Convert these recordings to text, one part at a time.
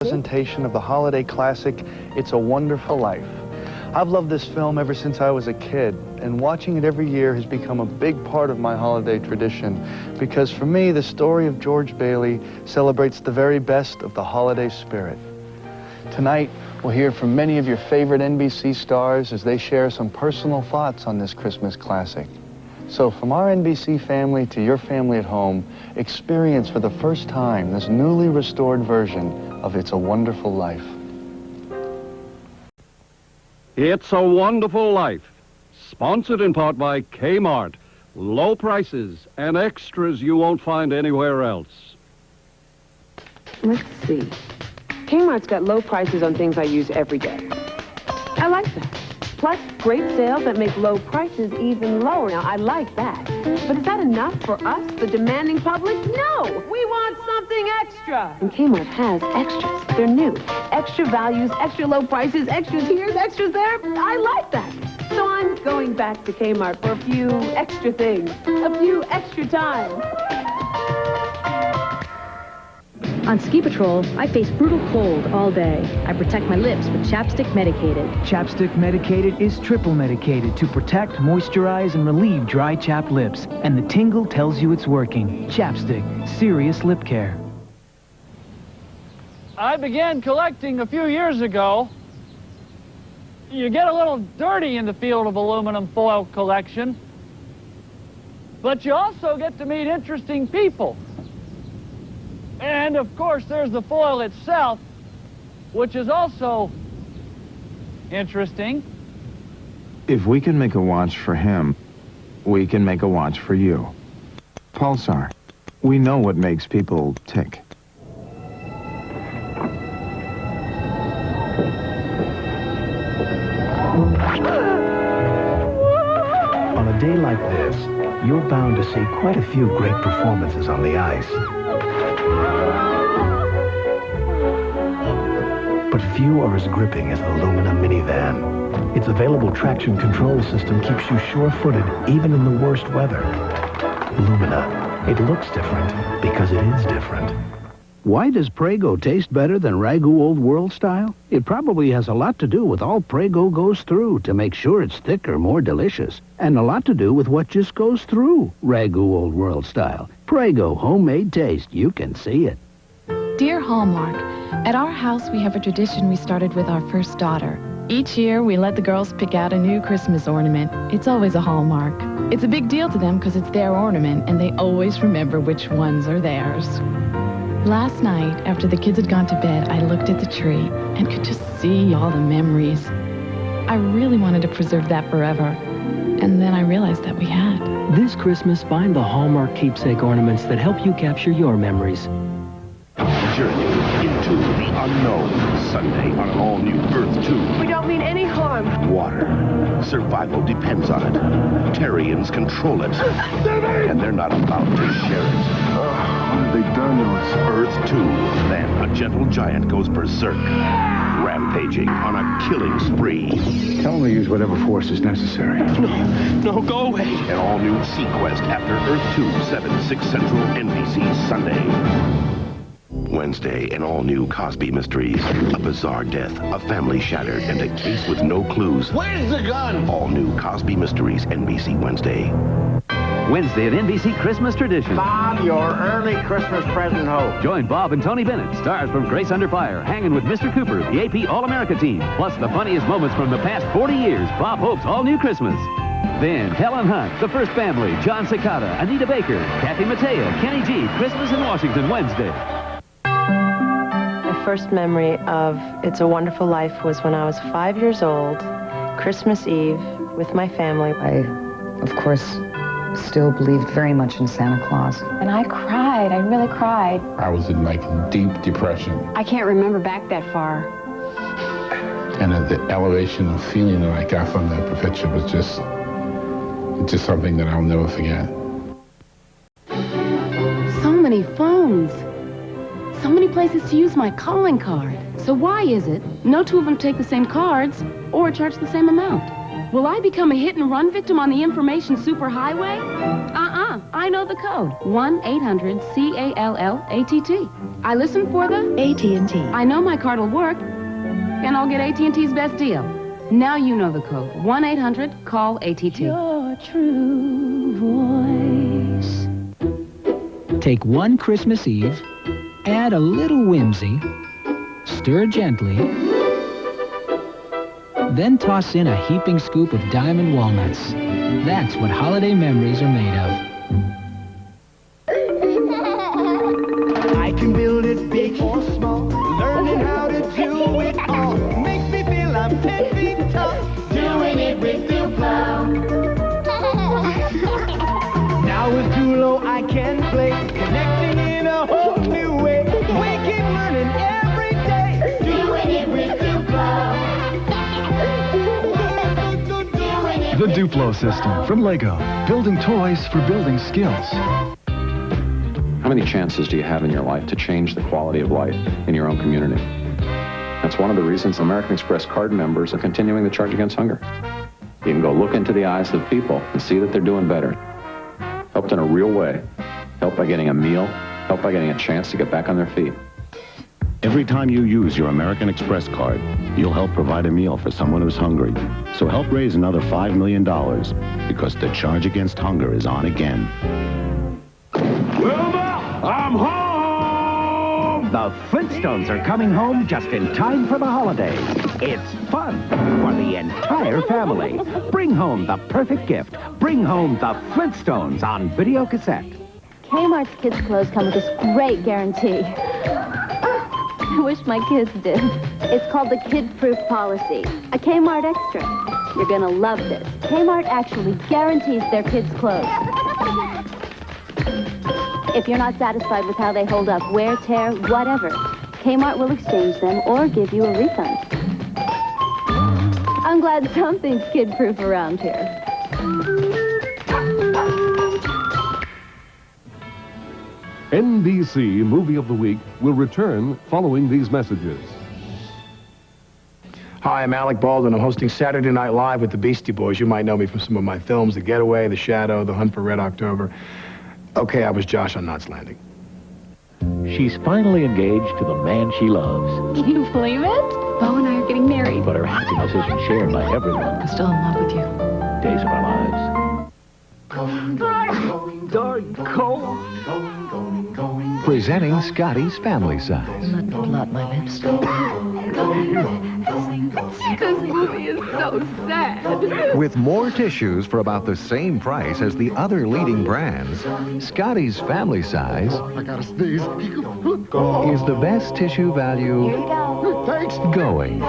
presentation of the holiday classic, It's a Wonderful Life. I've loved this film ever since I was a kid, and watching it every year has become a big part of my holiday tradition, because for me, the story of George Bailey celebrates the very best of the holiday spirit. Tonight, we'll hear from many of your favorite NBC stars as they share some personal thoughts on this Christmas classic. So from our NBC family to your family at home, experience for the first time this newly restored version of It's a Wonderful Life. It's a Wonderful Life, sponsored in part by Kmart. Low prices and extras you won't find anywhere else. Let's see. Kmart's got low prices on things I use every day. I like that. Plus, great sales that make low prices even lower. Now, I like that. But is that enough for us, the demanding public? No! We want something extra! And Kmart has extras. They're new. Extra values, extra low prices, extras here, extras there. I like that. So I'm going back to Kmart for a few extra things. A few extra time. On ski patrol, I face brutal cold all day. I protect my lips with Chapstick Medicated. Chapstick Medicated is triple medicated to protect, moisturize, and relieve dry, chapped lips. And the tingle tells you it's working. Chapstick, serious lip care. I began collecting a few years ago. You get a little dirty in the field of aluminum foil collection, but you also get to meet interesting people. And, of course, there's the foil itself, which is also interesting. If we can make a watch for him, we can make a watch for you. Pulsar. We know what makes people tick. On a day like this, you're bound to see quite a few great performances on the ice. But few are as gripping as the Lumina minivan. Its available traction control system keeps you sure-footed even in the worst weather. Lumina. It looks different because it is different. Why does Prego taste better than Ragu Old World style? It probably has a lot to do with all Prego goes through to make sure it's thicker, more delicious. And a lot to do with what just goes through Ragu Old World style. Prego homemade taste. You can see it. Dear Hallmark, at our house we have a tradition we started with our first daughter. Each year we let the girls pick out a new Christmas ornament. It's always a Hallmark. It's a big deal to them because it's their ornament and they always remember which ones are theirs. Last night, after the kids had gone to bed, I looked at the tree and could just see all the memories. I really wanted to preserve that forever. And then I realized that we had. This Christmas, find the Hallmark keepsake ornaments that help you capture your memories. Journey into the unknown. Sunday on an all-new Earth 2. We don't mean any harm. Water. Survival depends on it. Terrians control it. And they're not about to share it. What have they done to us? Earth 2. Then a gentle giant goes berserk. Rampaging on a killing spree. Tell them to use whatever force is necessary. No, go away. An all-new Sequest after Earth 2, 7, 6 Central, NBC, Sunday. Wednesday, an all-new Cosby Mysteries. A bizarre death, a family shattered, and a case with no clues. Where's the gun? All-new Cosby Mysteries, NBC Wednesday. Wednesday at NBC Christmas Tradition. Bob, your early Christmas present hope. Join Bob and Tony Bennett, stars from Grace Under Fire, hanging with Mr. Cooper, the AP All-America team, plus the funniest moments from the past 40 years. Bob Hope's all-new Christmas. Then Helen Hunt, The First Family, John Cicada, Anita Baker, Kathy Mattea, Kenny G, Christmas in Washington, Wednesday. My first memory of It's a Wonderful Life was when I was 5 years old, Christmas Eve, with my family. I, of course, still believed very much in Santa Claus. And I cried. I really cried. I was in, like, deep depression. I can't remember back that far. And the elevation of feeling that I got from that picture was just something that I'll never forget. So many phones. So many places to use my calling card. So why is it no two of them take the same cards or charge the same amount? Will I become a hit-and-run victim on the information superhighway? I know the code. 1-800-CALLATT. I listen for the AT&T. I know my card will work, and I'll get AT&T's best deal. Now you know the code. 1-800-CALL-ATT. Your true voice. Take one Christmas Eve, add a little whimsy, stir gently, then toss in a heaping scoop of diamond walnuts. That's what holiday memories are made of. I can build it big or small, learning how to do it all. Makes me feel I'm 10 feet tall, doing it with Duplo. Now with Dulo I can play, connecting in a whole new way. We keep learning every day, doing it with Duplo. The Duplo system from Lego. Building toys for building skills. How many chances do you have in your life to change the quality of life in your own community? That's one of the reasons American Express card members are continuing the charge against hunger. You can go look into the eyes of people and see that they're doing better. Helped in a real way. Helped by getting a meal. Helped by getting a chance to get back on their feet. Every time you use your American Express card, you'll help provide a meal for someone who's hungry. So help raise another $5 million, because the charge against hunger is on again. Wilma, I'm home! The Flintstones are coming home just in time for the holidays. It's fun for the entire family. Bring home the perfect gift. Bring home the Flintstones on video cassette. Kmart's kids' clothes come with this great guarantee. I wish my kids did. It's called the kid-proof policy. A Kmart Extra. You're gonna love this. Kmart actually guarantees their kids' clothes. If you're not satisfied with how they hold up, wear, tear, whatever, Kmart will exchange them or give you a refund. I'm glad something's kid-proof around here. NBC Movie of the Week will return following these messages. Hi, I'm Alec Baldwin. I'm hosting Saturday Night Live with the Beastie Boys. You might know me from some of my films, The Getaway, The Shadow, The Hunt for Red October. Okay, I was Josh on Knots Landing. She's finally engaged to the man she loves. Can you believe it? Bo and I are getting married. But her happiness isn't shared by everyone. I'm still in love with you. Days of our lives. Dark cold. Presenting Scotty's Family Size. Let my lips go. This movie is so sad. With more tissues for about the same price as the other leading brands, Scotty's Family Size I gotta sneeze. is the best tissue value Here you go. Thanks. going.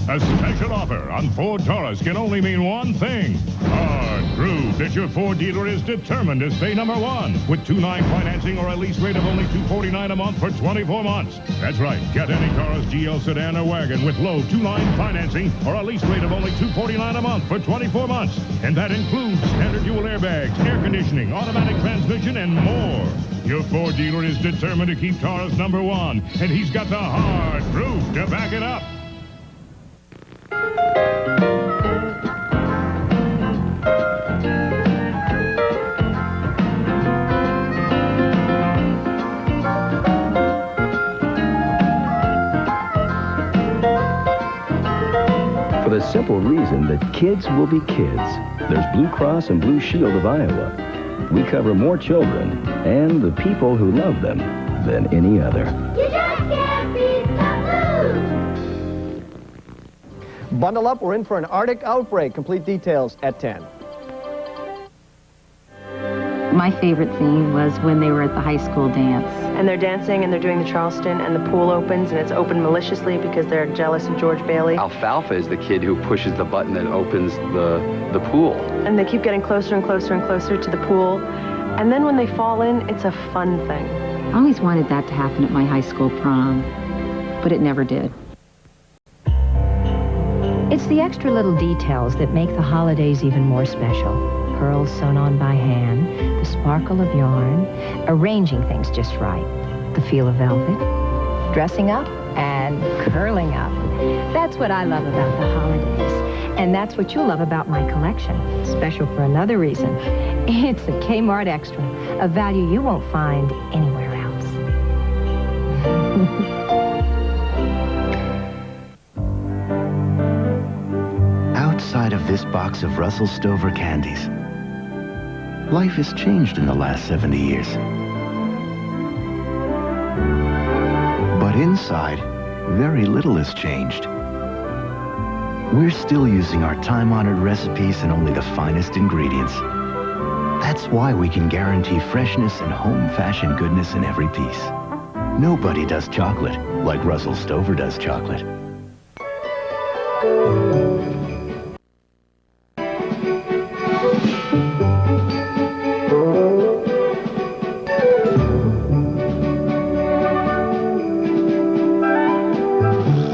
A special offer on Ford Taurus can only mean one thing. Hard proof that your Ford dealer is determined to stay number one with 2.9 financing or a lease rate of only $249 a month for 24 months. That's right. Get any Taurus GL sedan or wagon with low 2.9 financing or a lease rate of only $249 a month for 24 months. And that includes standard dual airbags, air conditioning, automatic transmission, and more. Your Ford dealer is determined to keep Taurus number one, and he's got the hard proof to back it up. For the simple reason that kids will be kids. There's Blue Cross and Blue Shield of Iowa. We cover more children and the people who love them than any other. You just can't beat the blue. Bundle up, we're in for an Arctic outbreak. Complete details at 10. My favorite scene was when they were at the high school dance. And they're dancing and they're doing the Charleston and the pool opens and it's opened maliciously because they're jealous of George Bailey. Alfalfa is the kid who pushes the button that opens the pool. And they keep getting closer and closer and closer to the pool. And then when they fall in, it's a fun thing. I always wanted that to happen at my high school prom, but it never did. It's the extra little details that make the holidays even more special. Pearls sewn on by hand, the sparkle of yarn, arranging things just right, the feel of velvet, dressing up and curling up. That's what I love about the holidays. And that's what you'll love about my collection. Special for another reason. It's a Kmart Extra, a value you won't find anywhere else. Outside of this box of Russell Stover candies, life has changed in the last 70 years. But inside, very little has changed. We're still using our time-honored recipes and only the finest ingredients. That's why we can guarantee freshness and home-fashioned goodness in every piece. Nobody does chocolate like Russell Stover does chocolate.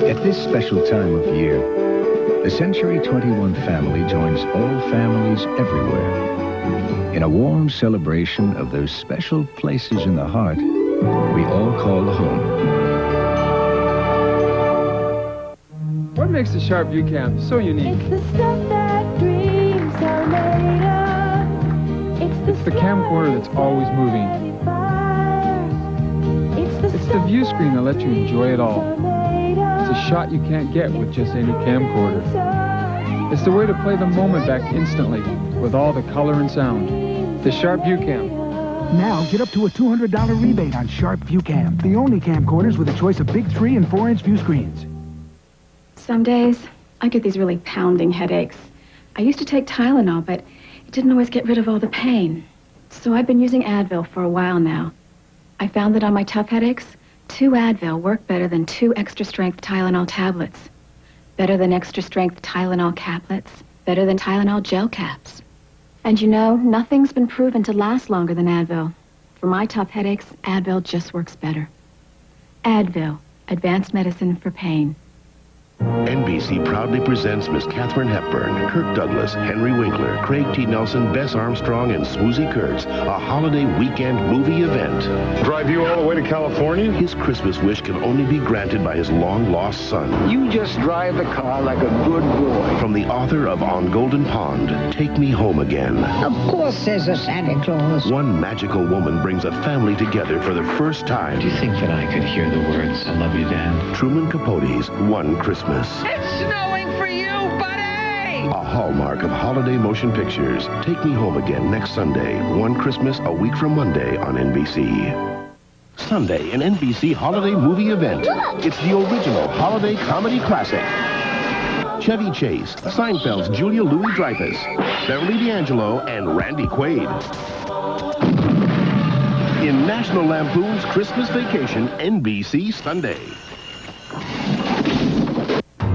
At this special time of year, the Century 21 family joins all families everywhere in a warm celebration of those special places in the heart we all call home. What makes the Sharp View Cam so unique? It's the stuff that dreams are made of. It's the camcorder that's always moving. It's the view screen that lets you enjoy it all. It's a shot you can't get with just any camcorder. It's the way to play the moment back instantly with all the color and sound. The Sharp View Cam. Now get up to a $200 rebate on Sharp View Cam, the only camcorders with a choice of big 3 and 4-inch view screens. Some days, I get these really pounding headaches. I used to take Tylenol, but it didn't always get rid of all the pain. So I've been using Advil for a while now. I found that on my tough headaches, 2 Advil work better than 2 extra-strength Tylenol tablets. Better than extra-strength Tylenol caplets. Better than Tylenol gel caps. And you know, nothing's been proven to last longer than Advil. For my tough headaches, Advil just works better. Advil, advanced medicine for pain. NBC proudly presents Miss Katharine Hepburn, Kirk Douglas, Henry Winkler, Craig T. Nelson, Bess Armstrong, and Swoosie Kurtz, a holiday weekend movie event. Drive you all the way to California? His Christmas wish can only be granted by his long-lost son. You just drive the car like a good boy. From the author of On Golden Pond, Take Me Home Again. Of course there's a Santa Claus. One magical woman brings a family together for the first time. Do you think that I could hear the words, I love you, Dad? Truman Capote's One Christmas. It's snowing for you, buddy! A hallmark of holiday motion pictures. Take Me Home Again next Sunday. One Christmas a week from Monday on NBC. Sunday, an NBC holiday movie event. It's the original holiday comedy classic. Chevy Chase, Seinfeld's Julia Louis-Dreyfus, Beverly D'Angelo, and Randy Quaid. In National Lampoon's Christmas Vacation, NBC Sunday.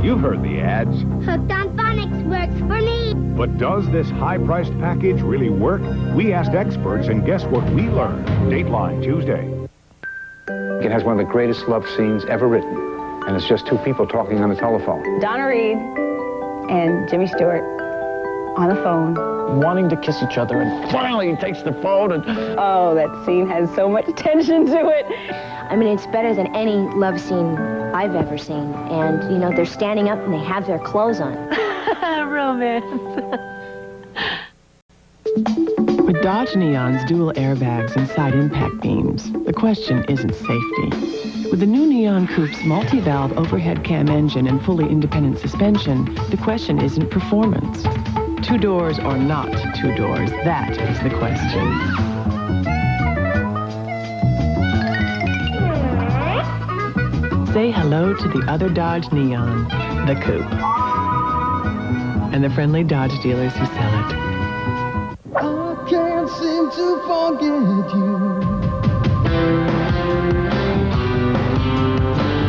You've heard the ads. Hooked on Phonics works for me. But does this high-priced package really work? We asked experts, and guess what we learned? Dateline Tuesday. It has one of the greatest love scenes ever written, and it's just 2 people talking on the telephone. Donna Reed and Jimmy Stewart on the phone. Wanting to kiss each other, and finally he takes the phone and... Oh, that scene has so much tension to it. I mean, it's better than any love scene I've ever seen. And, you know, they're standing up and they have their clothes on. Romance. With Dodge Neon's dual airbags and side impact beams, the question isn't safety. With the new Neon Coupe's multi-valve overhead cam engine and fully independent suspension, the question isn't performance. 2 doors or not 2 doors, that is the question. Say hello to the other Dodge Neon, the Coupe, and the friendly Dodge dealers who sell it. I can't seem to forget you.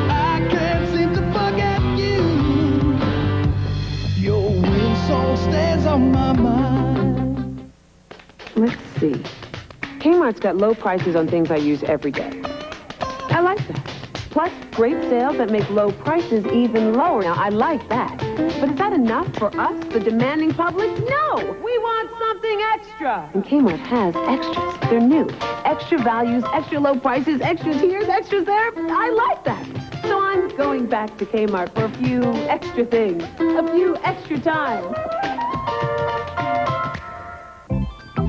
I can't seem to forget you. Your wind song stays on my mind. Let's see. Kmart's got low prices on things I use every day. I like that. Plus, great sales that make low prices even lower. Now, I like that. But is that enough for us, the demanding public? No! We want something extra! And Kmart has extras. They're new. Extra values, extra low prices, extras here, extras there. I like that. So I'm coming back to Kmart for a few extra things, a few extra times.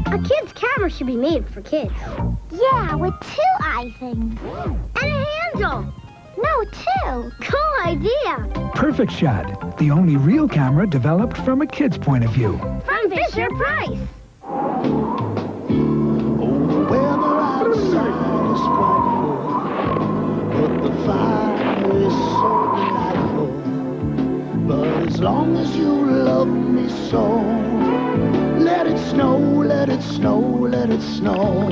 A kid's camera should be made for kids. Yeah, with 2 eye things. And a handle. No, 2. Cool idea. Perfect Shot, the only real camera developed from a kid's point of view. From Fisher-Price. Weather outside is frightful, but the fire is so delightful. But as long as you love me so, let it snow, let it snow, let it snow.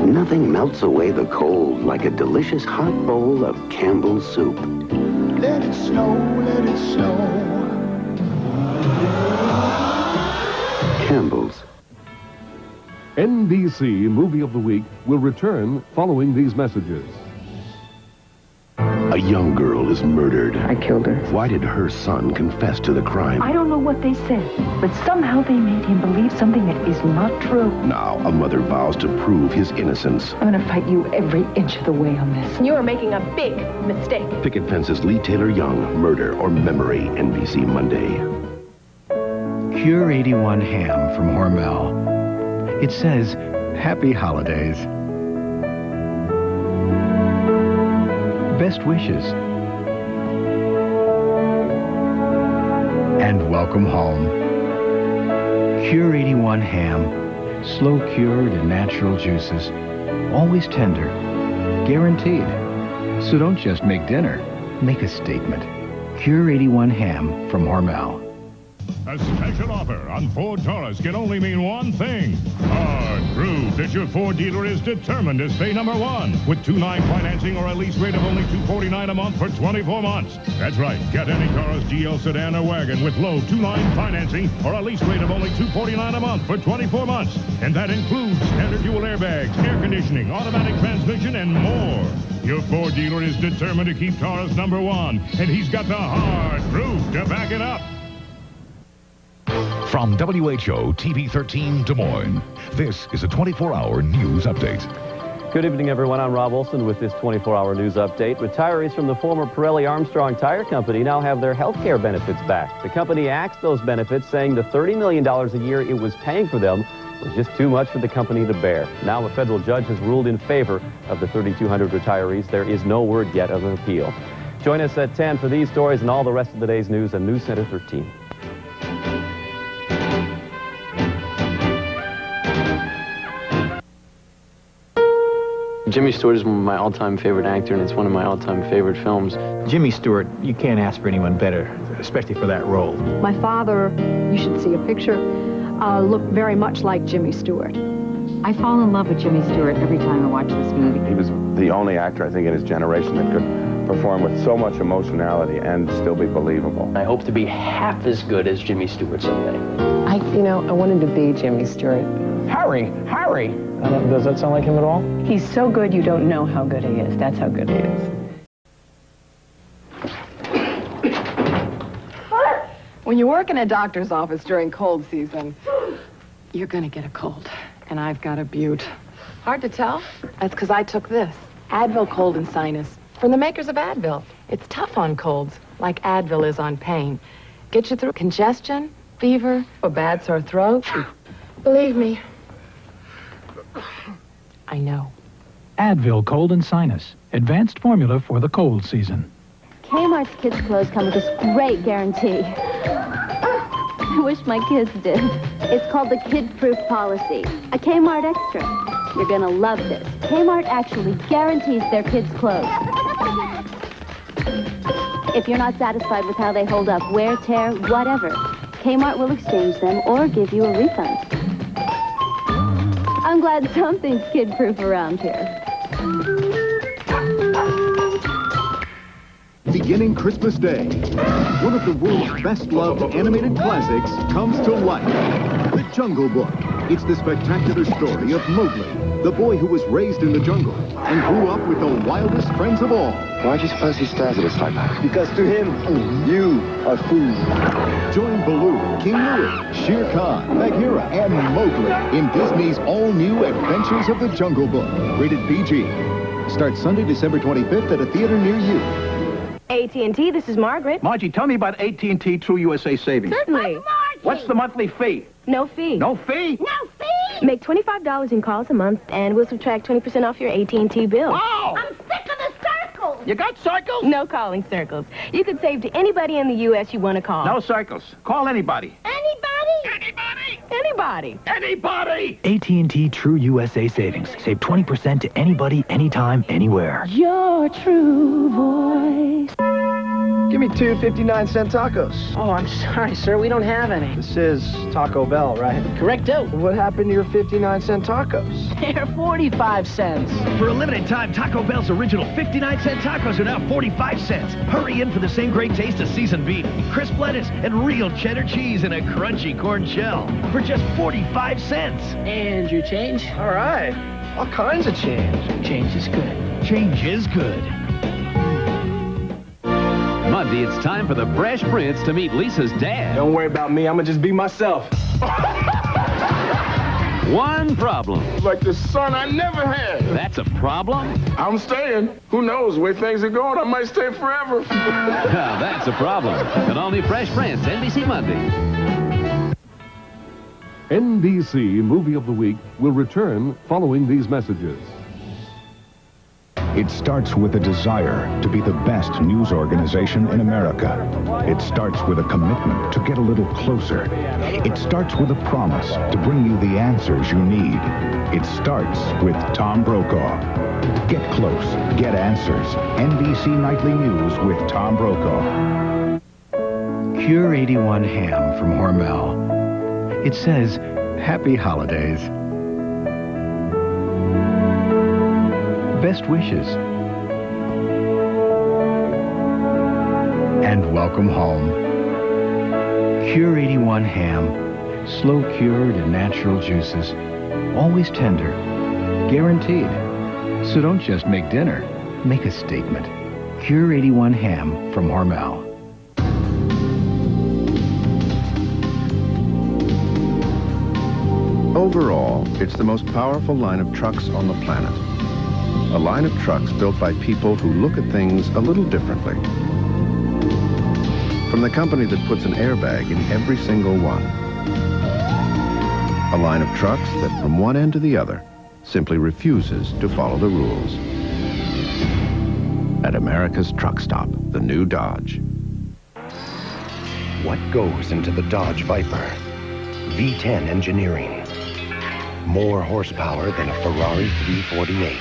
Nothing melts away the cold like a delicious hot bowl of Campbell's soup. Let it snow, let it snow. Campbell's. NBC Movie of the Week will return following these messages. A young girl is murdered. I killed her. Why did her son confess to the crime? I don't know what they said, but somehow they made him believe something that is not true. Now, a mother vows to prove his innocence. I'm going to fight you every inch of the way on this. You are making a big mistake. Picket Fence's Lee Taylor Young, Murder or Memory, NBC Monday. Cure 81 ham from Hormel. It says, Happy Holidays. Best wishes. And welcome home. Cure 81 ham. Slow cured in natural juices. Always tender. Guaranteed. So don't just make dinner. Make a statement. Cure 81 ham from Hormel. A special offer on Ford Taurus can only mean one thing. Hard proof that your Ford dealer is determined to stay number one with 2.9 financing or a lease rate of only $249 a month for 24 months. That's right. Get any Taurus GL sedan or wagon with low 2.9 financing or a lease rate of only $249 a month for 24 months. And that includes standard dual airbags, air conditioning, automatic transmission, and more. Your Ford dealer is determined to keep Taurus number one, and he's got the hard proof to back it up. From WHO-13 Des Moines, this is a 24-hour news update. Good evening, everyone. I'm Rob Olson with this 24-hour news update. Retirees from the former Pirelli Armstrong Tire Company now have their health care benefits back. The company axed those benefits, saying the $30 million a year it was paying for them was just too much for the company to bear. Now a federal judge has ruled in favor of the 3,200 retirees. There is no word yet of an appeal. Join us at 10 for these stories and all the rest of the day's news on News Center 13. Jimmy Stewart is my all-time favorite actor, and it's one of my all-time favorite films. Jimmy Stewart, you can't ask for anyone better, especially for that role. My father, you should see a picture, looked very much like Jimmy Stewart. I fall in love with Jimmy Stewart every time I watch this movie. He was the only actor, I think, in his generation that could perform with so much emotionality and still be believable. I hope to be half as good as Jimmy Stewart someday. I wanted to be Jimmy Stewart. Harry! Does that sound like him at all? He's so good you don't know how good he is. That's how good he is. When you work in a doctor's office during cold season, you're going to get a cold. And I've got a butte. Hard to tell? That's because I took this. Advil Cold and Sinus. From the makers of Advil. It's tough on colds, like Advil is on pain. Gets you through congestion, fever, a bad sore throat. Believe me, I know. Advil Cold and Sinus. Advanced formula for the cold season. Kmart's kids' clothes come with this great guarantee. I wish my kids did. It's called the kid-proof policy. A Kmart Extra. You're gonna love this. Kmart actually guarantees their kids' clothes. If you're not satisfied with how they hold up, wear, tear, whatever, Kmart will exchange them or give you a refund. I'm glad something's kid-proof around here. Beginning Christmas Day, one of the world's best-loved animated classics comes to life. The Jungle Book. It's the spectacular story of Mowgli, the boy who was raised in the jungle and grew up with the wildest friends of all. Why do you suppose he stares at us like that? Because to him, you are food. Join Baloo, King Louie, Shere Khan, Bagheera, and Mowgli in Disney's all-new Adventures of the Jungle Book. Rated PG. Starts Sunday, December 25th at a theater near you. AT&T, this is Margaret. Margie, tell me about AT&T True USA Savings. Certainly. What's the monthly fee? No fee. No fee? No fee! Make $25 in calls a month, and we'll subtract 20% off your AT&T bill. Wow! I'm sick of the circles. You got circles? No calling circles. You could save to anybody in the U.S. you want to call. No circles. Call anybody. Anybody. Anybody! AT&T True USA Savings. Save 20% to anybody, anytime, anywhere. Your true voice. Give me 2 59-cent tacos. Oh, I'm sorry, sir. We don't have any. This is Taco Bell, right? Correcto. What happened to your 59-cent tacos? They're 45 cents. For a limited time, Taco Bell's original 59-cent tacos are now 45 cents. Hurry in for the same great taste as seasoned beef, crisp lettuce, and real cheddar cheese in a crunchy corn shell for just 45 cents. And your change? All right. All kinds of change. Change is good. Change is good. Monday, it's time for the Fresh Prince to meet Lisa's dad. Don't worry about me. I'm going to just be myself. One problem. Like the son I never had. That's a problem? I'm staying. Who knows where things are going? I might stay forever. Now, that's a problem. An all-new Fresh Prince, NBC Monday. NBC Movie of the Week will return following these messages. It starts with a desire to be the best news organization in America. It starts with a commitment to get a little closer. It starts with a promise to bring you the answers you need. It starts with Tom Brokaw. Get close, get answers. NBC Nightly News with Tom Brokaw. Cure 81 ham from Hormel. It says, Happy Holidays. Best wishes. And welcome home. Cure 81 ham. Slow cured in natural juices. Always tender. Guaranteed. So don't just make dinner. Make a statement. Cure 81 ham from Hormel. Overall, it's the most powerful line of trucks on the planet. A line of trucks built by people who look at things a little differently. From the company that puts an airbag in every single one. A line of trucks that from one end to the other simply refuses to follow the rules. At America's truck stop, the new Dodge. What goes into the Dodge Viper? V10 engineering. More horsepower than a Ferrari 348.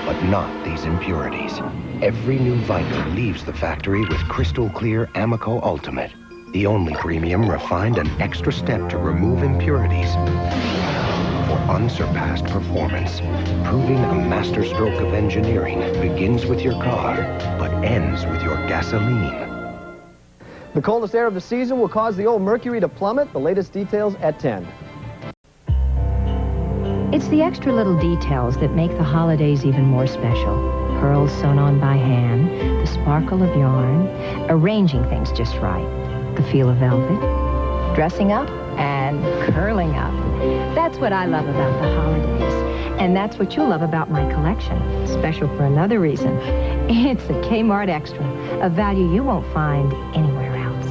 But not these impurities. Every new Viper leaves the factory with crystal clear Amoco Ultimate, the only premium refined an extra step to remove impurities for unsurpassed performance, proving a masterstroke of engineering begins with your car, but ends with your gasoline. The coldest air of the season will cause the old mercury to plummet. The latest details at 10. It's the extra little details that make the holidays even more special. Pearls sewn on by hand, the sparkle of yarn, arranging things just right, the feel of velvet, dressing up and curling up. That's what I love about the holidays. And that's what you'll love about my collection. Special for another reason. It's a Kmart Extra, a value you won't find anywhere else.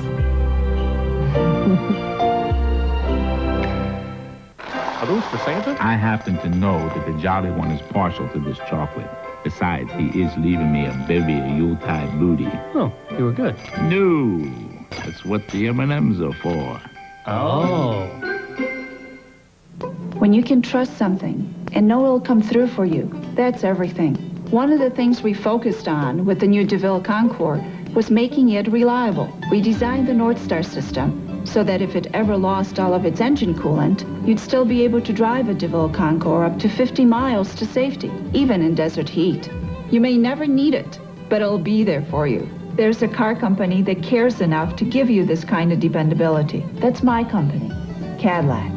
Are those for Santa? I happen to know that the Jolly One is partial to this chocolate. Besides, he is leaving me a bevy of Yuletide booty. Oh, you were good. No, that's what the M&Ms are for. Oh. When you can trust something and know it'll come through for you, that's everything. One of the things we focused on with the new DeVille Concours was making it reliable. We designed the North Star system so that if it ever lost all of its engine coolant, you'd still be able to drive a DeVille Concours up to 50 miles to safety, even in desert heat. You may never need it, but it'll be there for you. There's a car company that cares enough to give you this kind of dependability. That's my company, Cadillac.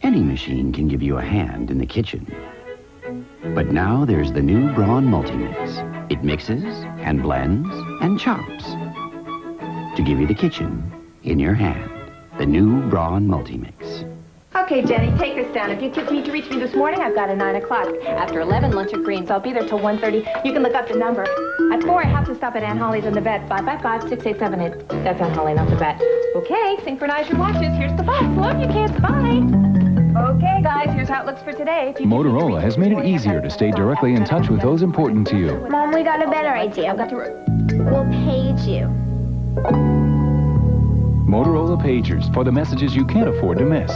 Any machine can give you a hand in the kitchen. But now there's the new Braun Multimix. It mixes and blends and chops to give you the kitchen in your hand. The new Braun Multimix. Okay, Jenny, take us down. If you kids need to reach me this morning, I've got a 9 o'clock. After 11, lunch at Green's. I'll be there till 1:30. You can look up the number. At 4, I have to stop at Aunt Holly's and the vet. 555-6878. That's Aunt Holly, not the vet. Okay, synchronize your watches. Here's the bus. Love you, kids. Bye. Okay, guys, here's how it looks for today. If you Motorola has made it easier to stay directly in touch with those important to you. Mom, we got a better idea. I've got to... We'll page you. Motorola Pagers for the messages you can't afford to miss.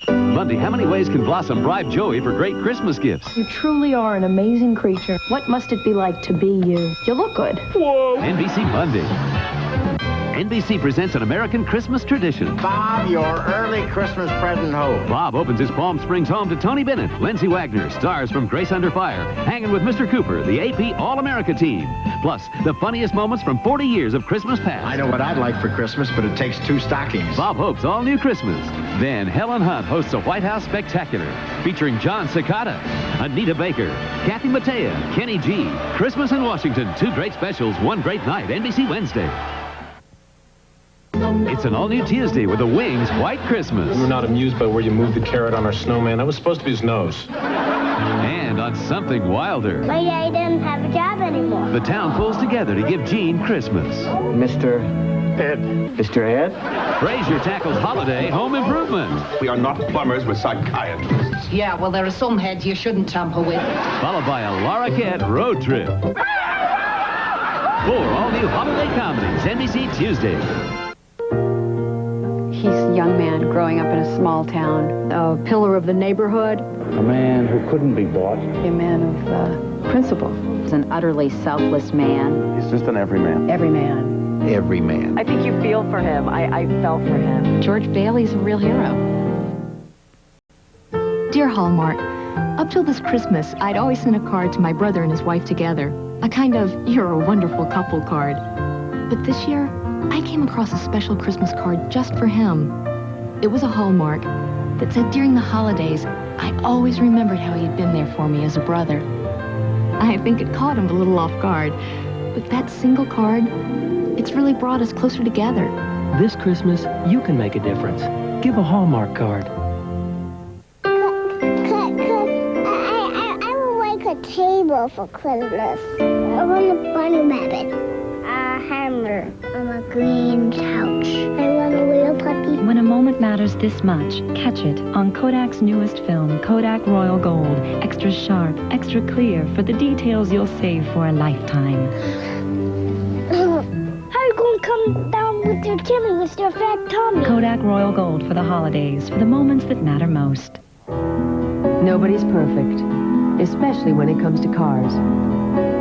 Monday, how many ways can Blossom bribe Joey for great Christmas gifts? You truly are an amazing creature. What must it be like to be you? You look good. Whoa. NBC Monday. NBC presents an American Christmas tradition. Bob, your early Christmas present home. Bob opens his Palm Springs home to Tony Bennett, Lindsay Wagner, stars from Grace Under Fire, hanging with Mr. Cooper, the AP All-America team. Plus, the funniest moments from 40 years of Christmas past. I know what I'd like for Christmas, but it takes 2 stockings. Bob Hope's all-new Christmas. Then Helen Hunt hosts a White House Spectacular, featuring John Cicada, Anita Baker, Kathy Mattea, Kenny G. Christmas in Washington, 2 great specials, 1 great night, NBC Wednesday. It's an all-new Tuesday with the Wings White Christmas. We were not amused by where you moved the carrot on our snowman. That was supposed to be his nose. And on something wilder. My dad doesn't have a job anymore. The town pulls together to give Gene Christmas. Mr. Ed. Mr. Ed? Frasier tackles Holiday Home Improvement. We are not plumbers, we're psychiatrists. Yeah, well, there are some heads you shouldn't tamper with. Followed by a Laura Kent road trip. 4 all-new holiday comedies, NBC Tuesday. He's a young man growing up in a small town, a pillar of the neighborhood. A man who couldn't be bought. A man of principle. He's an utterly selfless man. He's just an everyman. Everyman. Everyman. I think you feel for him. I felt for him. George Bailey's a real hero. Dear Hallmark, up till this Christmas, I'd always sent a card to my brother and his wife together. A kind of, you're a wonderful couple card. But this year, I came across a special Christmas card just for him. It was a Hallmark that said during the holidays, I always remembered how he had been there for me as a brother. I think it caught him a little off guard, but that single card, it's really brought us closer together. This Christmas, you can make a difference. Give a Hallmark card. I would like a table for Christmas. I want a bunny rabbit. A hammer on a green couch. I want a little puppy. When a moment matters this much, catch it on Kodak's newest film, Kodak Royal Gold. Extra sharp, extra clear for the details you'll save for a lifetime. How you gonna come down with your Timmy, with your fat Tommy? Kodak Royal Gold for the holidays, for the moments that matter most. Nobody's perfect, especially when it comes to cars.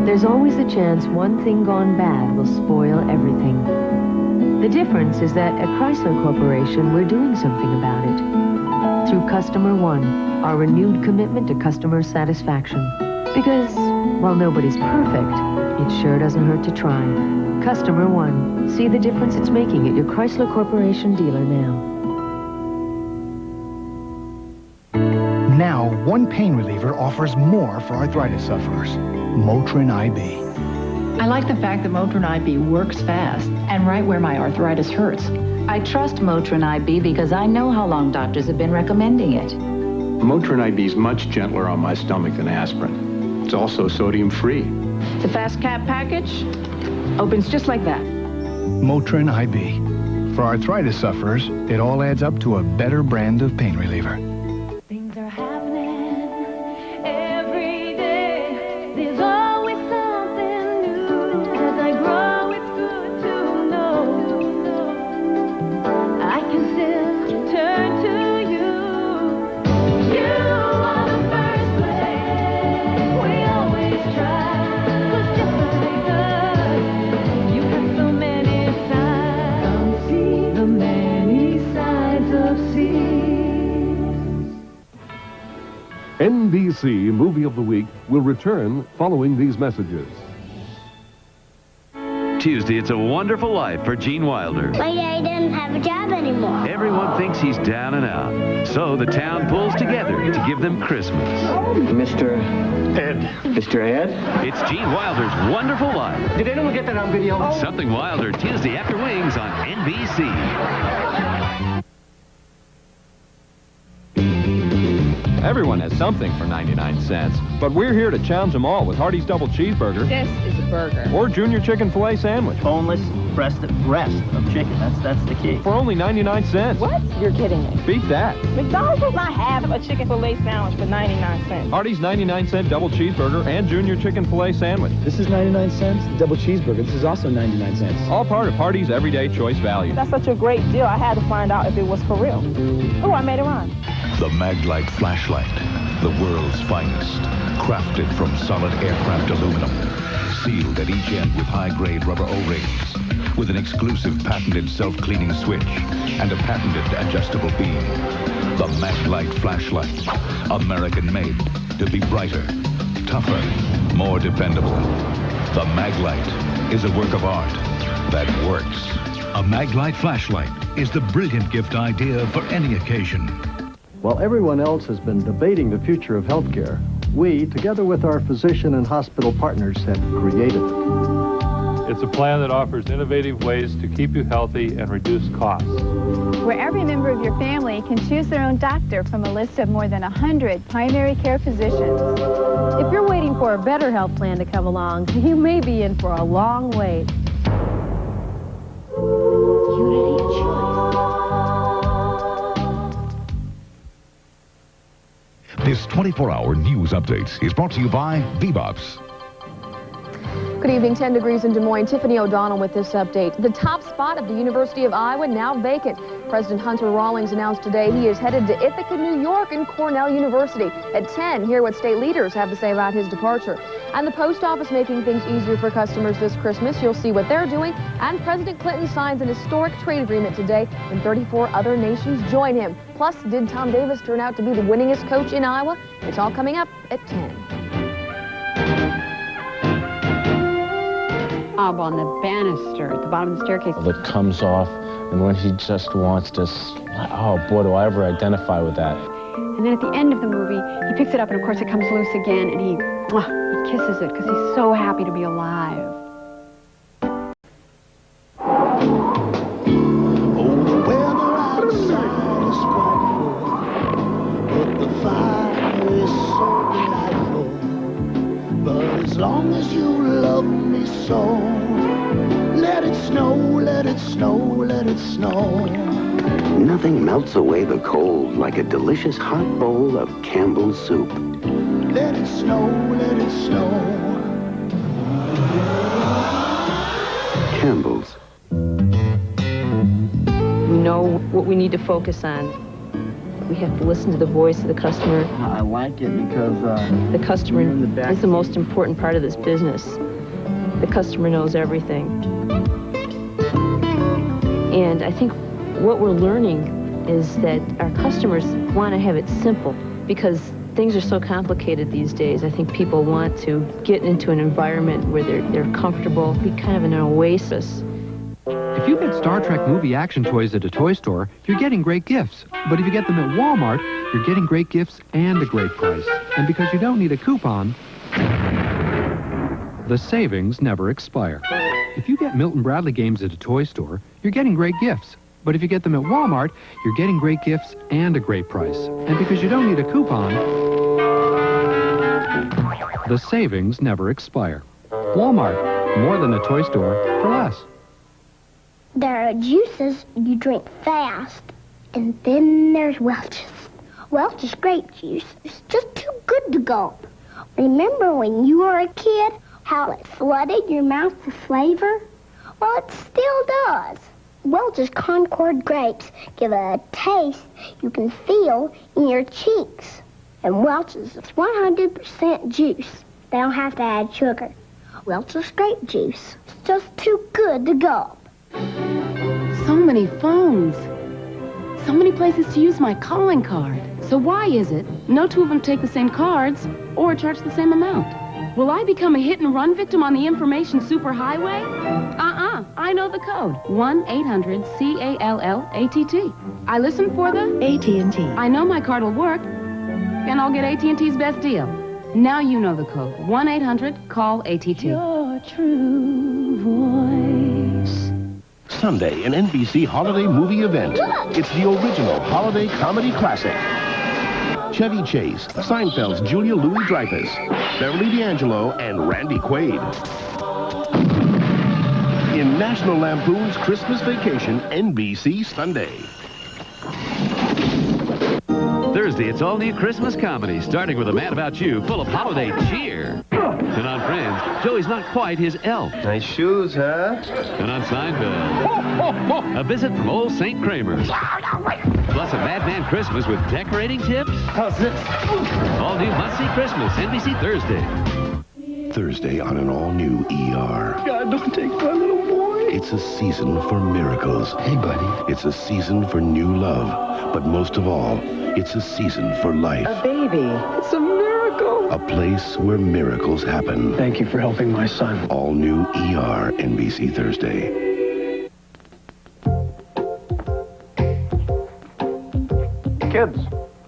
There's always the chance one thing gone bad will spoil everything. The difference is that at Chrysler Corporation, we're doing something about it. Through Customer One, our renewed commitment to customer satisfaction. Because, while nobody's perfect, it sure doesn't hurt to try. Customer One. See the difference it's making at your Chrysler Corporation dealer now. Now, one pain reliever offers more for arthritis sufferers. Motrin IB. I like the fact that Motrin IB works fast and right where my arthritis hurts. I trust Motrin IB because I know how long doctors have been recommending it. Motrin IB is much gentler on my stomach than aspirin. It's also sodium-free. The fast cap package opens just like that. Motrin IB. For arthritis sufferers, it all adds up to a better brand of pain reliever. Things are happening every day. There's always something new. As I grow, it's good to know. I can still turn to you. You are the first place. We always try. 'Cause just like us, you have so many sides. Come see the many sides of sea. NBC Movie of the Week will return following these messages. Tuesday, It's a Wonderful Life for Gene Wilder. My dad doesn't have a job anymore. Everyone thinks he's down and out. So the town pulls together to give them Christmas. Mr. Ed. Mr. Ed? It's Gene Wilder's Wonderful Life. Did anyone get that on video? Something Wilder, Tuesday after Wings on NBC. Everyone has something for 99 cents. But we're here to challenge them all with Hardee's Double Cheeseburger. This is a burger. Or Junior Chicken Filet Sandwich. Boneless breast of chicken. That's the key. For only 99 cents. What? You're kidding me. Beat that. McDonald's does not have a chicken filet sandwich for 99 cents. Hardee's 99-cent Double Cheeseburger and Junior Chicken Filet Sandwich. This is 99 cents. The double cheeseburger. This is also 99 cents. All part of Hardee's Everyday Choice Value. That's such a great deal, I had to find out if it was for real. Oh, I made it rhyme. The Maglite flashlight, the world's finest, crafted from solid aircraft aluminum, sealed at each end with high-grade rubber O-rings, with an exclusive patented self-cleaning switch and a patented adjustable beam. The Maglite flashlight, American-made to be brighter, tougher, more dependable. The Maglite is a work of art that works. A Maglite flashlight is the brilliant gift idea for any occasion. While everyone else has been debating the future of healthcare, we, together with our physician and hospital partners, have created it. It's a plan that offers innovative ways to keep you healthy and reduce costs. Where every member of your family can choose their own doctor from a list of more than 100 primary care physicians. If you're waiting for a better health plan to come along, you may be in for a long wait. This 24-hour news update is brought to you by Bebops. Good evening, 10 degrees in Des Moines. Tiffany O'Donnell with this update. The top spot of the University of Iowa now vacant. President Hunter Rawlings announced today he is headed to Ithaca, New York and Cornell University. At 10, hear what state leaders have to say about his departure. And the post office making things easier for customers this Christmas. You'll see what they're doing. And President Clinton signs an historic trade agreement today, and 34 other nations join him. Plus, did Tom Davis turn out to be the winningest coach in Iowa? It's all coming up at 10. On the banister at the bottom of the staircase. That comes off, and when he just wants to, oh boy, do I ever identify with that. And then at the end of the movie, he picks it up, and of course it comes loose again, and he kisses it because he's so happy to be alive. As long as you love me so, let it snow, let it snow, let it snow. Nothing melts away the cold like a delicious hot bowl of Campbell's soup. Let it snow, let it snow. Campbell's. We know what we need to focus on. We have to listen to the voice of the customer. I like it because the customer is the most important part of this business. The customer knows everything. And I think what we're learning is that our customers want to have it simple because things are so complicated these days. I think people want to get into an environment where they're comfortable, be kind of an oasis. If you get Star Trek movie action toys at a toy store, you're getting great gifts. But if you get them at Walmart, you're getting great gifts and a great price. And because you don't need a coupon, the savings never expire. If you get Milton Bradley games at a toy store, you're getting great gifts. But if you get them at Walmart, you're getting great gifts and a great price. And because you don't need a coupon, the savings never expire. Walmart, more than a toy store for less. There are juices you drink fast, and then there's Welch's. Welch's grape juice is just too good to gulp. Remember when you were a kid, how it flooded your mouth with flavor? Well, it still does. Welch's Concord grapes give a taste you can feel in your cheeks. And Welch's is 100% juice. They don't have to add sugar. Welch's grape juice is just too good to gulp. So many phones. So many places to use my calling card. So why is it no two of them take the same cards or charge the same amount? Will I become a hit-and-run victim on the information superhighway? I know the code. 1-800-CALL-ATT. I listen for the AT&T. I know my card will work, and I'll get AT&T's best deal. Now you know the code. 1-800-CALL-ATT. Your true voice. Sunday, an NBC holiday movie event. It's the original holiday comedy classic. Chevy Chase, Seinfeld's Julia Louis-Dreyfus, Beverly D'Angelo, and Randy Quaid. In National Lampoon's Christmas Vacation, NBC Sunday. Thursday, it's all new Christmas comedy, starting with A Man About You, full of holiday cheer. And on Friends, Joey's not quite his elf. Nice shoes, huh? And on Seinfeld, a visit from old St. Kramer's. Plus a Madman Christmas with decorating tips. How's this? All new must-see Christmas, NBC Thursday. Thursday on an all-new ER. God, don't take my little boy. It's a season for miracles. Hey, buddy. It's a season for new love. But most of all, it's a season for life. A baby. It's a miracle. A place where miracles happen. Thank you for helping my son. All new ER, NBC Thursday. Kids,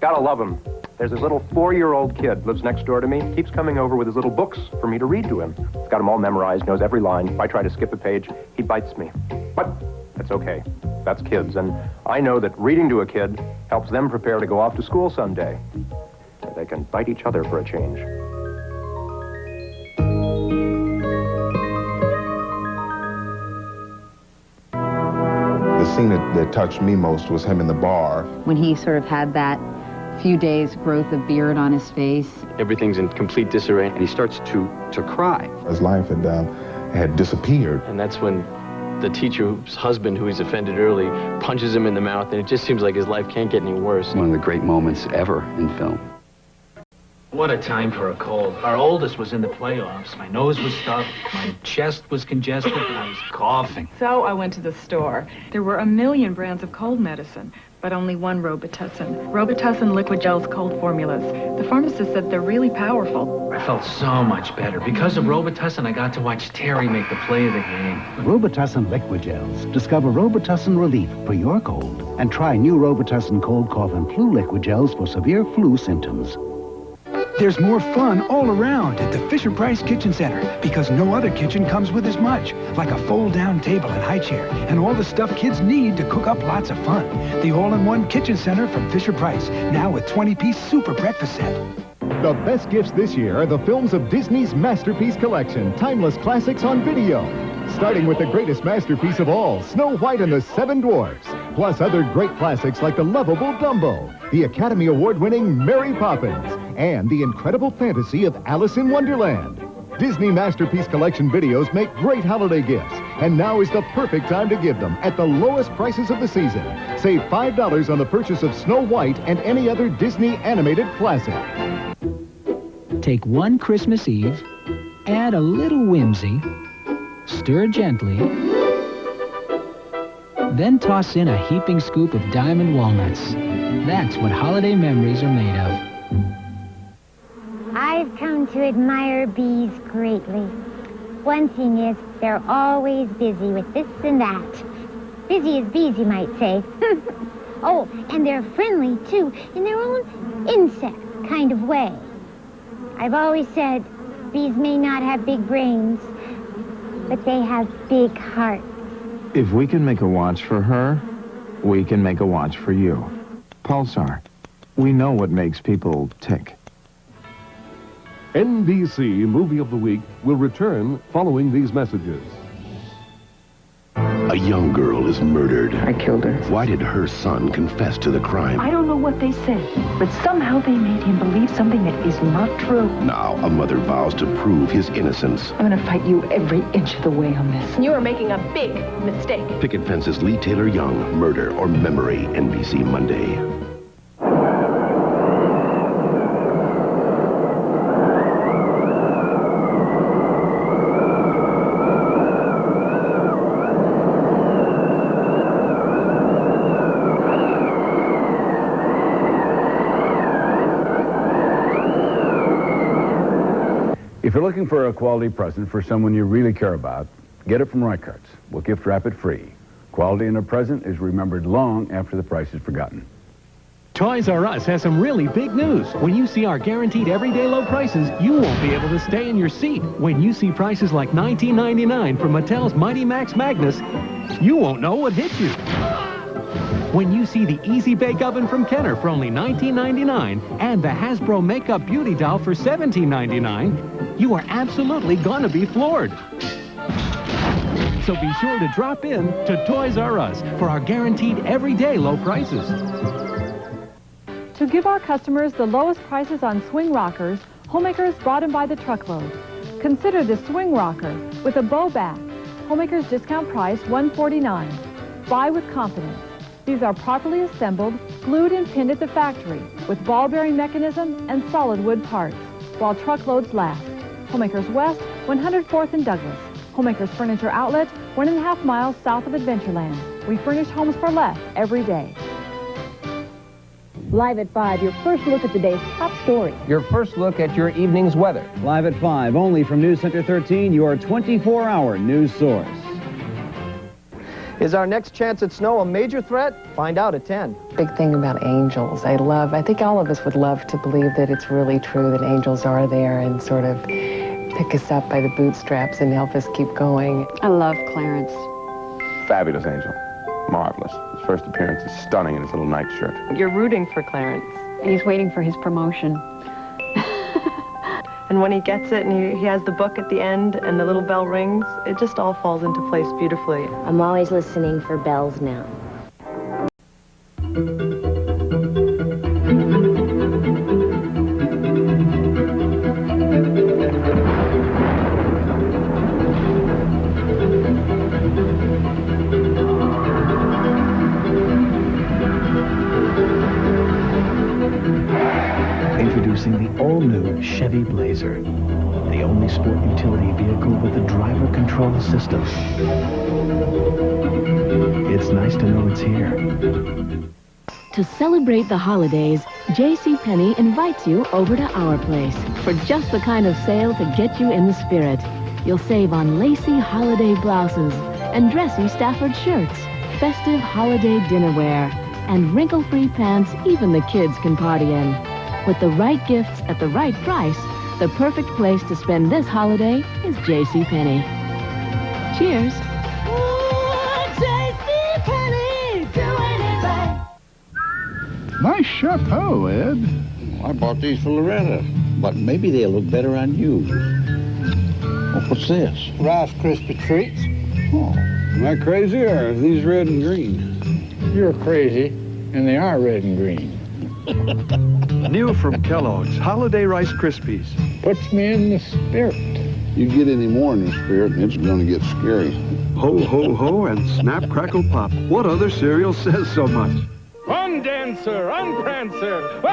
gotta love them. There's this little 4-year-old kid, lives next door to me, keeps coming over with his little books for me to read to him. He's got them all memorized, knows every line. If I try to skip a page, he bites me. But that's okay. That's kids, and I know that reading to a kid helps them prepare to go off to school someday. They can bite each other for a change. The scene that touched me most was him in the bar. When he sort of had that few days growth of beard on his face. Everything's in complete disarray, and he starts to cry. His life had disappeared. And that's when the teacher's husband, who he's offended early, punches him in the mouth, and it just seems like his life can't get any worse. One of the great moments ever in film. What a time for a cold. Our oldest was in the playoffs. My nose was stuffed, my chest was congested, and I was coughing. So I went to the store. There were a million brands of cold medicine, but only one Robitussin. Robitussin liquid gel's cold formulas. The pharmacist said they're really powerful. I felt so much better. Because of Robitussin, I got to watch Terry make the play of the game. Robitussin liquid gels. Discover Robitussin relief for your cold. And try new Robitussin cold, cough, and flu liquid gels for severe flu symptoms. There's more fun all around at the Fisher-Price Kitchen Center because no other kitchen comes with as much, like a fold-down table and high chair, and all the stuff kids need to cook up lots of fun. The all-in-one Kitchen Center from Fisher-Price, now with 20-piece super breakfast set. The best gifts this year are the films of Disney's Masterpiece Collection, timeless classics on video. Starting with the greatest masterpiece of all, Snow White and the Seven Dwarfs. Plus other great classics like the lovable Dumbo, the Academy Award-winning Mary Poppins, and the incredible fantasy of Alice in Wonderland. Disney Masterpiece Collection videos make great holiday gifts, and now is the perfect time to give them at the lowest prices of the season. Save $5 on the purchase of Snow White and any other Disney animated classic. Take one Christmas Eve, add a little whimsy, stir gently, then toss in a heaping scoop of diamond walnuts. That's what holiday memories are made of. I've come to admire bees greatly. One thing is, they're always busy with this and that. Busy as bees, you might say. Oh, and they're friendly, too, in their own insect kind of way. I've always said bees may not have big brains, but they have big hearts. If we can make a watch for her, we can make a watch for you. Pulsar. We know what makes people tick. NBC Movie of the Week will return following these messages. A young girl is murdered. I killed her. Why did her son confess to the crime? I don't know what they said, but somehow they made him believe something that is not true. Now, a mother vows to prove his innocence. I'm going to fight you every inch of the way on this. You are making a big mistake. Picket Fence's Lee Taylor Young, Murder or Memory, NBC Monday. If you're looking for a quality present for someone you really care about, get it from Reichert's. We'll gift wrap it free. Quality in a present is remembered long after the price is forgotten. Toys R Us has some really big news. When you see our guaranteed everyday low prices, you won't be able to stay in your seat. When you see prices like $19.99 for Mattel's Mighty Max Magnus, you won't know what hit you. When you see the Easy Bake Oven from Kenner for only $19.99 and the Hasbro Makeup Beauty Doll for $17.99, you are absolutely gonna be floored. So be sure to drop in to Toys R Us for our guaranteed everyday low prices. To give our customers the lowest prices on swing rockers, Homemakers brought them by the truckload. Consider the swing rocker with a bow back. Homemakers discount price $149. Buy with confidence. These are properly assembled, glued and pinned at the factory with ball bearing mechanism and solid wood parts, while truckloads last. Homemakers West, 104th and Douglas. Homemakers Furniture Outlet, 1.5 miles south of Adventureland. We furnish homes for less every day. Live at 5, your first look at the day's top story. Your first look at your evening's weather. Live at 5, only from News Center 13, your 24-hour news source. Is our next chance at snow a major threat? Find out at 10. Big thing about angels. I think all of us would love to believe that it's really true that angels are there and sort of pick us up by the bootstraps and help us keep going. I love Clarence. Fabulous angel. Marvelous. His first appearance is stunning in his little nightshirt. You're rooting for Clarence. He's waiting for his promotion. And when he gets it and he has the book at the end and the little bell rings, it just all falls into place beautifully. I'm always listening for bells now. Introducing the all-new Chevy Blazer, the only sport utility vehicle with a driver control system. It's nice to know it's here. To celebrate the holidays, JCPenney invites you over to our place for just the kind of sale to get you in the spirit. You'll save on lacy holiday blouses and dressy Stafford shirts, festive holiday dinnerware, and wrinkle-free pants even the kids can party in. With the right gifts at the right price, the perfect place to spend this holiday is JCPenney. Cheers. Nice chapeau, Ed. I bought these for Loretta, but maybe they'll look better on you. Well, what's this? Rice Krispie treats. Oh, am I crazy or are these red and green? You're crazy, and they are red and green. New from Kellogg's, Holiday Rice Krispies. Puts me in the spirit. You get any more in the spirit, and it's going to get scary. Ho, ho, ho, and Snap, Crackle, Pop. What other cereal says so much? Undancer, Unprancer. Huh?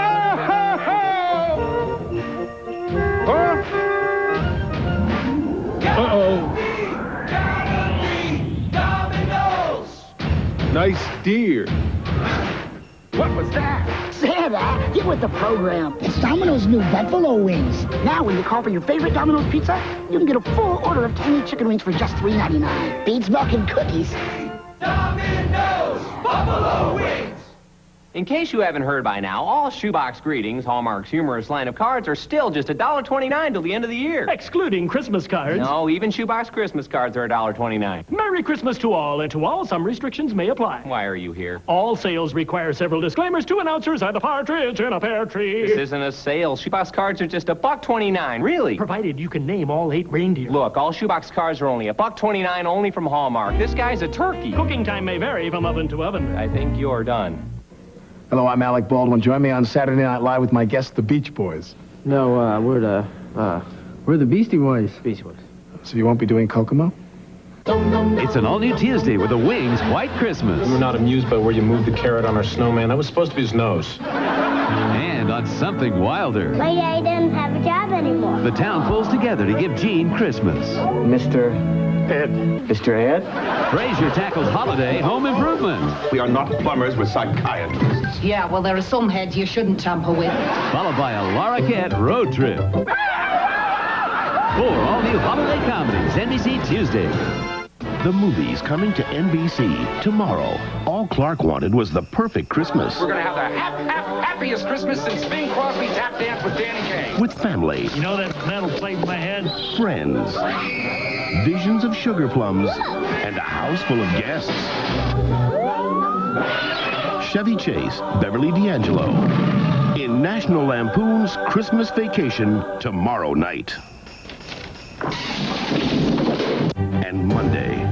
Uh-oh. Nice deer. What was that? Santa, get with the program. It's Domino's new Buffalo Wings. Now, when you call for your favorite Domino's pizza, you can get a full order of tiny chicken wings for just $3.99. Beats milk and cookies. Domino's Buffalo Wings. In case you haven't heard by now, all Shoebox Greetings, Hallmark's humorous line of cards, are still just $1.29 till the end of the year. Excluding Christmas cards. No, even Shoebox Christmas cards are $1.29. Merry Christmas to all, and to all, some restrictions may apply. Why are you here? All sales require several disclaimers. Two announcers and a partridge in a pear tree. This isn't a sale. Shoebox cards are just $1.29, really. Provided you can name all 8 reindeer. Look, all Shoebox cards are only $1.29, only from Hallmark. This guy's a turkey. Cooking time may vary from oven to oven. I think you're done. Hello, I'm Alec Baldwin. Join me on Saturday Night Live with my guests, the Beach Boys. No, we're the Beastie Boys. Beastie Boys. So you won't be doing Kokomo? It's an all-new Tuesday with the Wings White Christmas. We were not amused by where you moved the carrot on our snowman. That was supposed to be his nose. And on something wilder. My daddy doesn't have a job anymore. The town pulls together to give Gene Christmas. Mr. Ed. Mr. Ed? Frasier tackles Holiday Home Improvement. We are not plumbers, we're psychiatrists. Yeah, well, there are some heads you shouldn't tamper with. Followed by a Laura Cat road trip. 4 all-new holiday comedies, NBC Tuesday. The movie's coming to NBC tomorrow. All Clark wanted was the perfect Christmas. We're going to have the happiest Christmas since Bing Crosby tap danced with Danny Kaye. With family. You know that metal plate in my head? Friends. Visions of sugar plums. And a house full of guests. Chevy Chase, Beverly D'Angelo. In National Lampoon's Christmas Vacation tomorrow night. And Monday,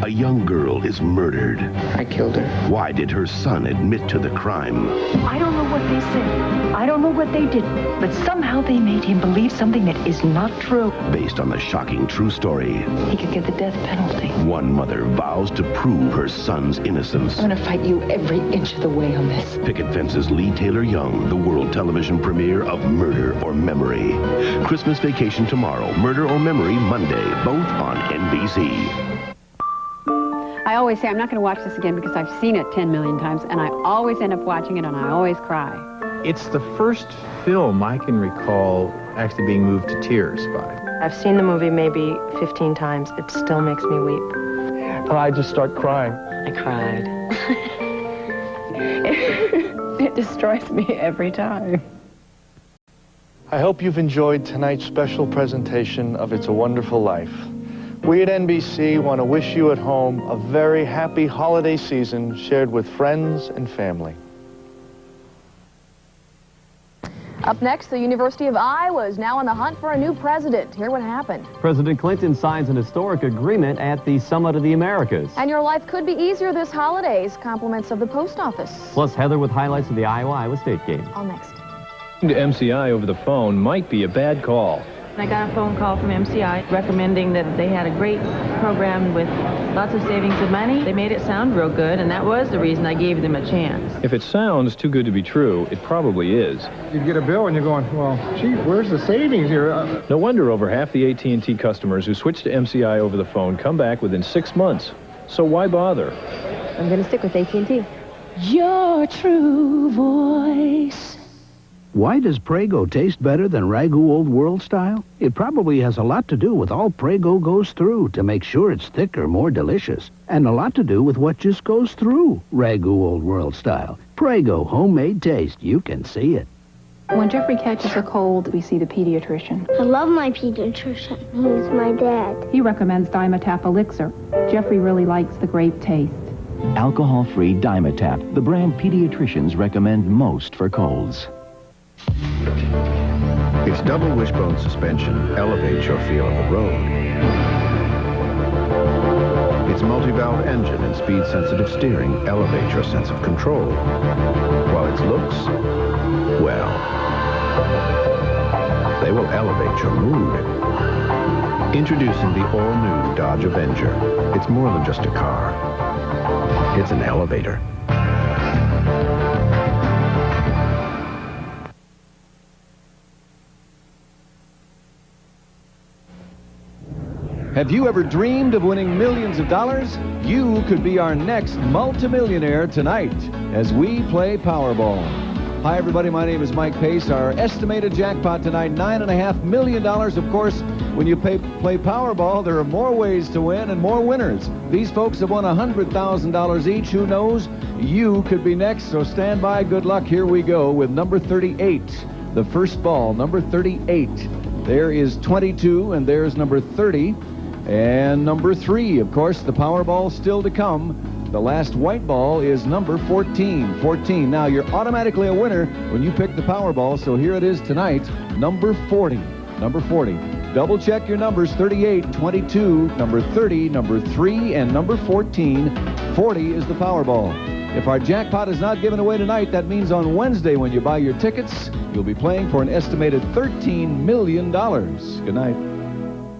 a young girl is murdered. I killed her. Why did her son admit to the crime? I don't know what they said. I don't know what they did. But somehow they made him believe something that is not true. Based on the shocking true story. He could get the death penalty. One mother vows to prove her son's innocence. I'm going to fight you every inch of the way on this. Picket Fence's Lee Taylor Young, the world television premiere of Murder or Memory. Christmas Vacation tomorrow, Murder or Memory Monday, both on NBC. I always say I'm not going to watch this again because I've seen it 10 million times, and I always end up watching it, and I always cry. It's the first film I can recall actually being moved to tears by. I've seen the movie maybe 15 times. It still makes me weep. And I just start crying. I cried. It destroys me every time. I hope you've enjoyed tonight's special presentation of It's a Wonderful Life. We at NBC want to wish you at home a very happy holiday season shared with friends and family. Up next, the University of Iowa is now on the hunt for a new president. Hear what happened. President Clinton signs an historic agreement at the Summit of the Americas. And your life could be easier this holidays. Compliments of the post office. Plus, Heather with highlights of the Iowa State game. All next. To MCI over the phone might be a bad call. I got a phone call from MCI recommending that they had a great program with lots of savings of money. They made it sound real good, and that was the reason I gave them a chance. If it sounds too good to be true, it probably is. You get a bill and you're going, well, gee, where's the savings here? No wonder over half the AT&T customers who switch to MCI over the phone come back within 6 months. So why bother? I'm going to stick with AT&T. Your true voice. Why does Prego taste better than Ragu Old World style? It probably has a lot to do with all Prego goes through to make sure it's thicker, more delicious. And a lot to do with what just goes through Ragu Old World style. Prego homemade taste. You can see it. When Jeffrey catches a cold, we see the pediatrician. I love my pediatrician. He's my dad. He recommends Dimetap Elixir. Jeffrey really likes the grape taste. Alcohol-free Dimetap, the brand pediatricians recommend most for colds. Its double wishbone suspension elevates your feel of the road. Its multi-valve engine and speed-sensitive steering elevate your sense of control. While its looks, well, they will elevate your mood. Introducing the all-new Dodge Avenger. It's more than just a car. It's an elevator. Have you ever dreamed of winning millions of dollars? You could be our next multimillionaire tonight as we play Powerball. Hi, everybody. My name is Mike Pace. Our estimated jackpot tonight, $9.5 million. Of course, when you play Powerball, there are more ways to win and more winners. These folks have won $100,000 each. Who knows? You could be next, so stand by. Good luck. Here we go with number 38. The first ball, number 38. There is 22, and there's number 30. And number 3, of course, the Powerball still to come. The last white ball is number 14. 14. Now, you're automatically a winner when you pick the Powerball, so here it is tonight, number 40. Number 40. Double check your numbers, 38, 22, number 30, number 3, and number 14. 40 is the Powerball. If our jackpot is not given away tonight, that means on Wednesday when you buy your tickets, you'll be playing for an estimated $13 million. Good night.